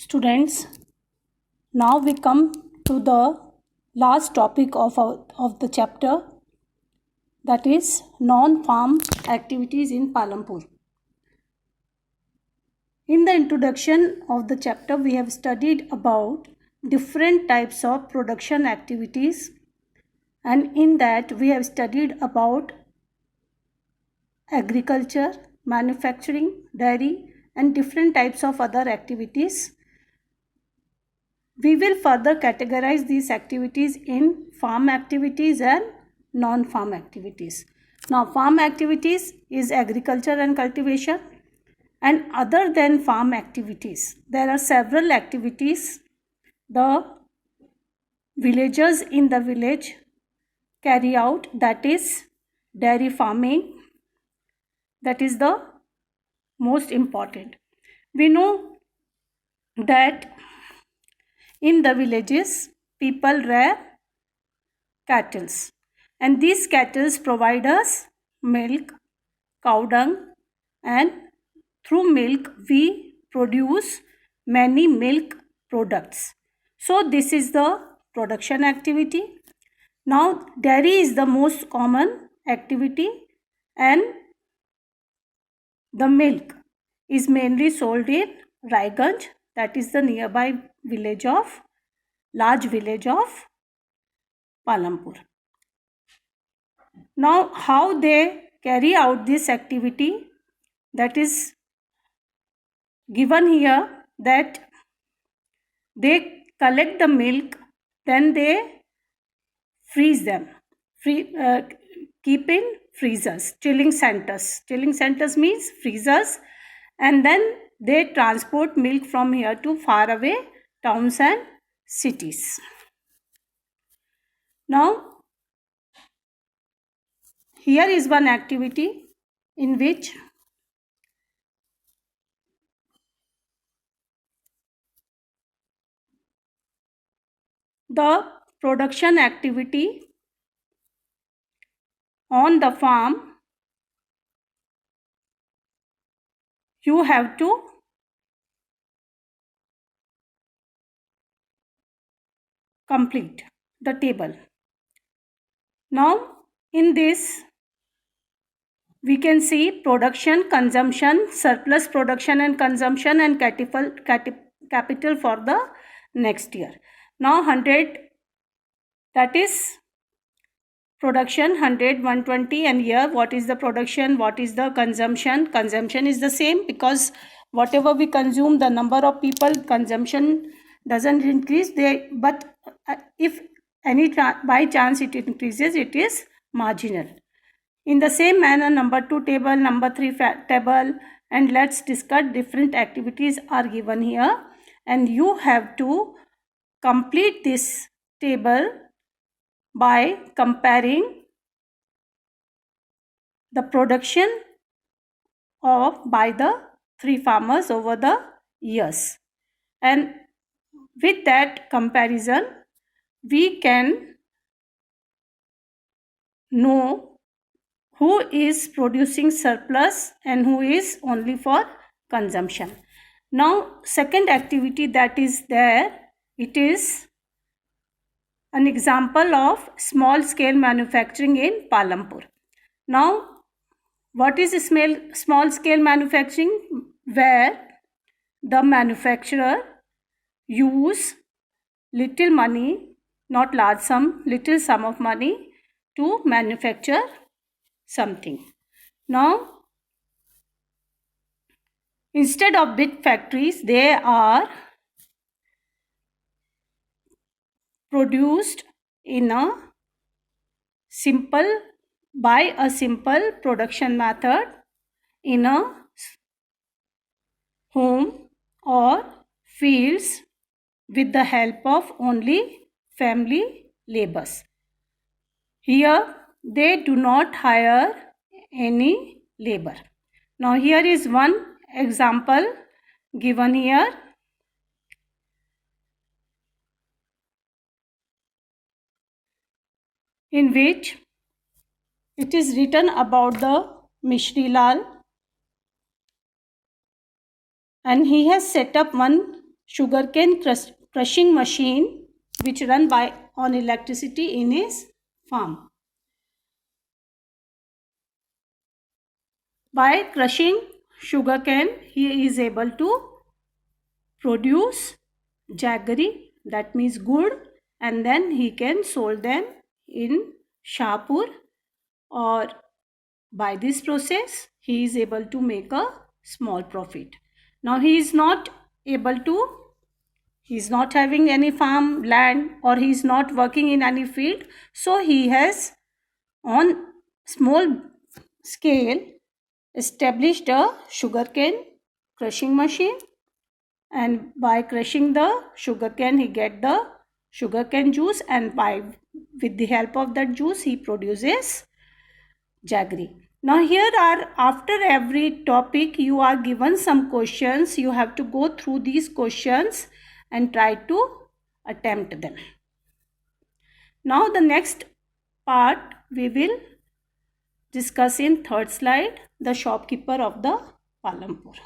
Students, now we come to the last topic of the chapter, that is non-farm activities in Palampur. In the introduction of the chapter, we have studied about different types of production activities, and in that we have studied about agriculture, manufacturing, dairy, and different types of other activities. We will further categorize these activities in farm activities and non-farm activities. Now, farm activities is agriculture and cultivation, and other than farm activities, there are several activities the villagers in the village carry out, that is dairy farming. That is the most important. We know that in the villages, people rear cattle, and these cattle provide us milk, cow dung, and through milk we produce many milk products. So this is the production activity. Now, dairy is the most common activity, and the milk is mainly sold in Raiganj, that is the nearby large village of Palampur. Now, how they carry out this activity, that is given here, that they collect the milk, then they freeze them, keep in freezers, chilling centers. Chilling centers means freezers, and then they transport milk from here to faraway towns and cities. Now, here is one activity in which the production activity on the farm, you have to complete the table. Now, in this, we can see production, consumption, surplus production and consumption, and capital for the next year. Now, 100, that is production, 100, 120, and here what is the production, what is the consumption? Consumption is the same, because whatever we consume, the number of people, consumption doesn't increase, but if by chance it increases, it is marginal. In the same manner, number 2 table, number 3 table, and let's discuss different activities are given here, and you have to complete this table by comparing the production by the 3 farmers over the years, and with that comparison we can know who is producing surplus and who is only for consumption. Now, second activity that is there, it is an example of small scale manufacturing in Palampur. Now, what is small scale manufacturing? Where the manufacturer use little money, not large sum, little sum of money to manufacture something. Now, instead of big factories, they are produced in by a simple production method in a home or fields with the help of only family laborers. Here they do not hire any labor. Now, here is one example given here. In which it is written about the Mishri Lal, and he has set up one sugarcane crushing machine which run on electricity in his farm. By crushing sugarcane, he is able to produce jaggery, that means good, and then he can sell them in Shahpur, or by this process he is able to make a small profit. Now he is not having any farm land, or he is not working in any field, so he has on small scale established a sugarcane crushing machine, and by crushing the sugarcane he get the sugarcane juice, and with the help of that juice he produces jaggery. Now here are, after every topic you are given some questions. You have to go through these questions and try to attempt them. Now the next part we will discuss in third slide, the shopkeeper of the Palampur.